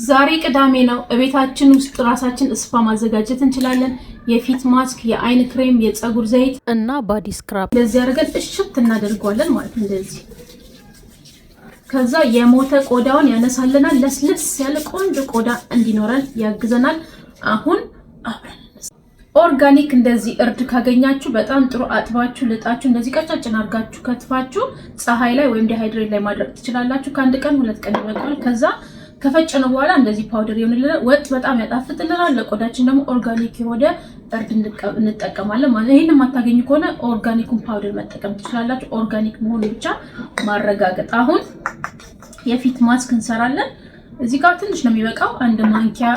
ዛሬ ቅዳሜ ነው። እቤታችን ውስጥ ራሳችን ስፓ ማዘጋጀት እንችላለን። የፊት ማስክ፣ የአይን ክሬም፣ የፀጉር ዘይት እና ባዲ ስክራብ እንደዚህ አድርገን እሽት እናደርገዋለን ማለት እንደዚህ። ከዛ የሞተ ቆዳውን ያነሳልናል። ለስለስ ያለ ቆንጆ ቆዳ እንዲኖረን ያግዘናል። አሁን ኦርጋኒክ እንደዚህ እርድ ካገኛችሁ በጣም ጥሩ አጥባችሁ ልጣችሁ እንደዚህ ቀጫጭን አድርጋችሁ ከትፋችሁ ፀሐይ ላይ ወይም ዲሃይድሬት ላይ ማድረግ ትችላላችሁ። ከአንድ ቀን 2 ቀን ይበቃል። ከዛ ከፈጨነው በኋላ እንደዚህ ፓውደር ይሆንልናል። ወጥ በጣም ያጣፍጥልናል። ለቆዳችን ደግሞ ኦርጋኒክ የሆነ እርድ እንጠቀማለን ማለት ነው። ይሄንን ማታገኙ ከሆነ ኦርጋኒኩን ፓውደር መጠቀም ትችላላችሁ። ኦርጋኒክ መሆኑን ብቻ ማረጋገጥ። አሁን የፊት ማስክ እንሰራለን። እዚህ ጋር ትንሽ ነው የሚበቃው። 1 ማንኪያ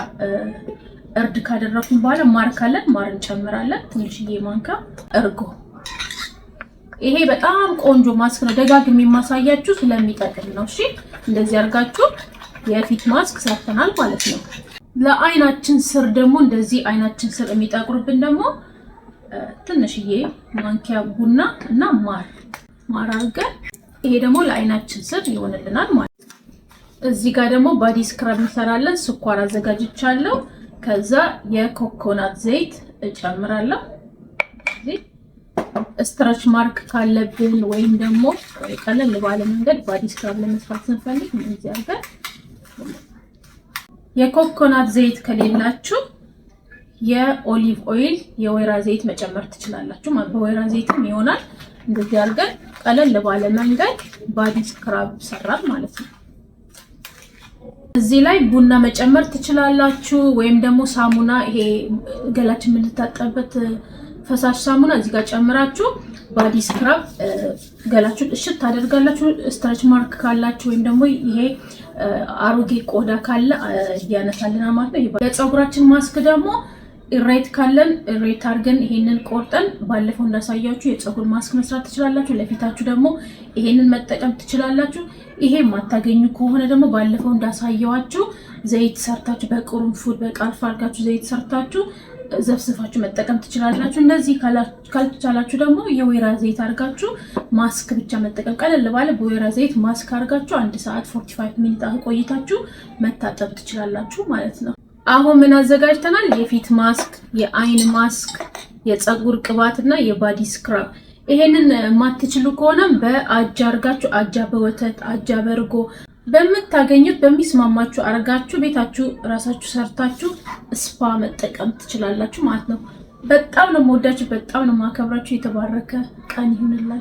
እርድ ካደረኩኝ በኋላ ማር ካለን ማር እንጨምራለን። ትንሽዬ ማንካ እርጎ። ይሄ በጣም ቆንጆ ማስክ ነው። ደጋግሜ የማሳያችሁ ስለሚጠቅም ነው። እሺ እንደዚህ አድርጋችሁ የፊት ማስክ ሰርተናል ማለት ነው። ለአይናችን ስር ደግሞ እንደዚህ አይናችን ስር የሚጠቁርብን ደግሞ ትንሽዬ ማንኪያ ቡና እና ማር አድርገን ይሄ ደግሞ ለአይናችን ስር ይሆንልናል ማለት ነው። እዚህ ጋር ደግሞ ባዲ ስክራብ እንሰራለን። ስኳር አዘጋጅቻለሁ። ከዛ የኮኮናት ዘይት እጨምራለሁ። እዚህ ስትራች ማርክ ካለብን ወይም ደግሞ ቀለል ባለ መንገድ ባዲ ስክራብ ለመስራት ስንፈልግ እንደዚህ አድርገን የኮኮናት ዘይት ከሌላችሁ የኦሊቭ ኦይል የወይራ ዘይት መጨመር ትችላላችሁ ማለት በወይራ ዘይትም ይሆናል። እንደዚህ አድርገን ቀለል ባለ መንገድ ባዲ ስክራብ ሰራን ማለት ነው። እዚህ ላይ ቡና መጨመር ትችላላችሁ ወይም ደግሞ ሳሙና፣ ይሄ ገላችን የምንታጠብበት ፈሳሽ ሳሙና እዚህ ጋር ጨምራችሁ ባዲ ስክራብ ገላችሁን እሽት ታደርጋላችሁ። ስትራች ማርክ ካላችሁ ወይም ደግሞ ይሄ አሮጌ ቆዳ ካለ ያነሳልናል ማለት ነው። ለፀጉራችን ማስክ ደግሞ ኢሬት ካለን ኢሬት አድርገን ይሄንን ቆርጠን ባለፈው እንዳሳያችሁ የፀጉር ማስክ መስራት ትችላላችሁ። ለፊታችሁ ደግሞ ይሄንን መጠቀም ትችላላችሁ። ይሄ ማታገኙ ከሆነ ደግሞ ባለፈው እንዳሳያችሁ ዘይት ሰርታችሁ በቅርንፉድ በቃርፋ አድርጋችሁ ዘይት ሰርታችሁ ዘፍዝፋችሁ መጠቀም ትችላላችሁ። እንደዚህ ካልቻላችሁ ደግሞ የወይራ ዘይት አድርጋችሁ ማስክ ብቻ መጠቀም ቀለል ባለ በወይራ ዘይት ማስክ አድርጋችሁ 1 ሰዓት 45 ሚኒት ቆይታችሁ መታጠብ ትችላላችሁ ማለት ነው። አሁን ምን አዘጋጅተናል? የፊት ማስክ፣ የአይን ማስክ፣ የፀጉር ቅባትና የባዲ ስክራብ። ይሄንን ማትችሉ ከሆነ በአጃ አርጋችሁ አጃ በወተት አጃ በርጎ በምታገኙት በሚስማማችሁ አርጋችሁ ቤታችሁ ራሳችሁ ሰርታችሁ ስፓ መጠቀም ትችላላችሁ ማለት ነው። በጣም ነው የምወዳችሁ፣ በጣም ነው የማከብራችሁ። የተባረከ ቀን ይሁንላችሁ።